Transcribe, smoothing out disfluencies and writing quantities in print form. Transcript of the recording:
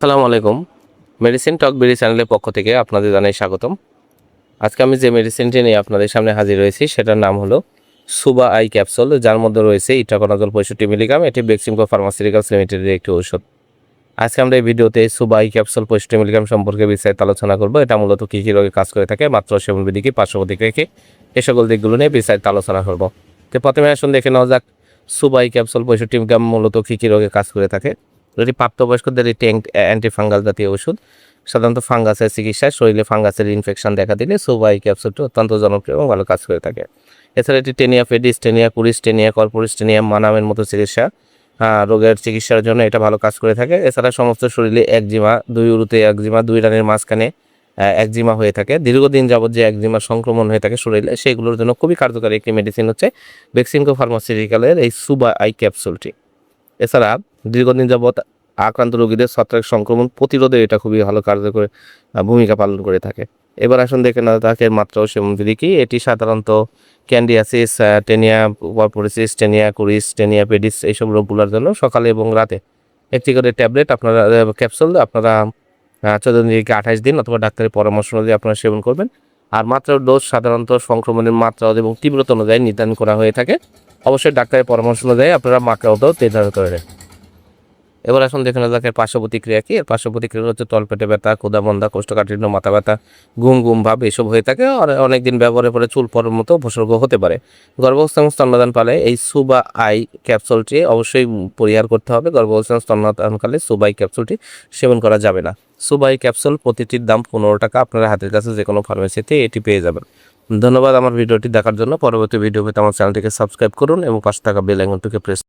আসসালামু আলাইকুম। মেডিসিন টক বিডি চ্যানেলের পক্ষ থেকে আপনাদের জানাই স্বাগতম। আজকে আমি যে মেডিসিনটি নিয়ে আপনাদের সামনে হাজির হয়েছি সেটার নাম হলো সুবা আই ক্যাপসুল, যার মধ্যে রয়েছে ইট্রাকোনাজল 65 মিলিগ্রাম। এটি বেক্সিমকো ফার্মাসিউটিক্যালস লিমিটেডের একটি ঔষধ। আজকে আমরা এই ভিডিওতে সুবা আই ক্যাপসুল 65 মিলিগ্রাম সম্পর্কে বিস্তারিত আলোচনা করব। এটা মূলত কী কী রোগে কাজ করে থাকে, মাত্রা সেবন বিধি কি, পার্শ্ব প্রতিক্রিয়া কি, এ সকল দিকগুলো নিয়ে বিস্তারিত আলোচনা করব। তো প্রথমে আসুন দেখে নেওয়া যাক সুবা আই ক্যাপসুল 65 মিলিগ্রাম মূলত কী কী রোগে কাজ করে থাকে। এটি প্রাপ্তবয়স্কদের একটি অ্যান্টিফাঙ্গাল জাতীয় ওষুধ। সাধারণত ফাঙ্গাসের চিকিৎসায় শরীরে ফাঙ্গাসের ইনফেকশন দেখা দিলে সুবা আই ক্যাপসুলটি অত্যন্ত জনপ্রিয় এবং ভালো কাজ করে থাকে। এছাড়া এটি tinea pedis, tinea cruris, tinea corporis, tinea মানামের মতো চিকিৎসা রোগের চিকিৎসার জন্য এটা ভালো কাজ করে থাকে। এছাড়া সমস্ত শরীরে একজিমা, দুই উরুতে একজিমা, দুই রানের মাঝখানে একজিমা হয়ে থাকে, দীর্ঘদিন যাবত যে একজিমা সংক্রমণ হয়ে থাকে শরীরে, সেগুলোর জন্য খুবই কার্যকারী একটি মেডিসিন হচ্ছে বেক্সিমকো ফার্মাসিউটিক্যালের এই সুবা আই ক্যাপসুলটি। এছাড়া দীর্ঘদিন যাবত আক্রান্ত রোগীদের ছত্রাক সংক্রমণ প্রতিরোধে এটা খুবই ভালো কার্যকর ভূমিকা পালন করে থাকে। এবার আসুন দেখে না তাকে মাত্রা ও সেবন বিধি কি। এটি সাধারণত candidiasis, tinea corporis, tinea cruris, tinea pedis এইসব রোগগুলোর জন্য সকালে এবং রাতে একটি করে ট্যাবলেট আপনারা ক্যাপসুল আপনারা 14 দিন থেকে 28 দিন অথবা ডাক্তারের পরামর্শ অনুযায়ী আপনারা সেবন করবেন। আর মাত্রার ডোজ সাধারণত সংক্রমণের মাত্রা এবং তীব্রতা অনুযায়ী নির্ধারণ করা হয়ে থাকে। অবশ্যই ডাক্তারের পরামর্শ অনুযায়ী আপনারা মাত্রাও নির্ধারণ করে নেন। এবার আসুন দেখে নেওয়া যাক এর পার্শ্ব প্রতিক্রিয়া কি। এর পার্শ্ব প্রতিক্রিয়া হচ্ছে তলপেটে ব্যথা, ক্ষুধা-মন্দা, কোষ্ঠকাঠিন্য, মাথা ব্যথা, ঘুম ঘুম ভাব এসব হয়ে থাকে। আর অনেকদিন ব্যবহারের পরে চুল পড়ার মতো উপসর্গ হতে পারে। গর্ভাবস্থা এবং স্তন্যদান পালে এই সুবা আই ক্যাপসুলটি অবশ্যই পরিহার করতে হবে। গর্ভাবস্থা এবং স্তন্যদানকালে সুবা আই ক্যাপসুলটি সেবন করা যাবে না। সুবা আই ক্যাপসুল প্রতিটির দাম 15 টাকা। আপনারা হাতের কাছে যে কোনো ফার্মেসিতে এটি পেয়ে যাবেন। ধন্যবাদ আমার ভিডিওটি দেখার জন্য। পরবর্তী ভিডিও পেতে আমার চ্যানেলটিকে সাবস্ক্রাইব করুন এবং পাশে থাকা বেল আইকনটিকে প্রেস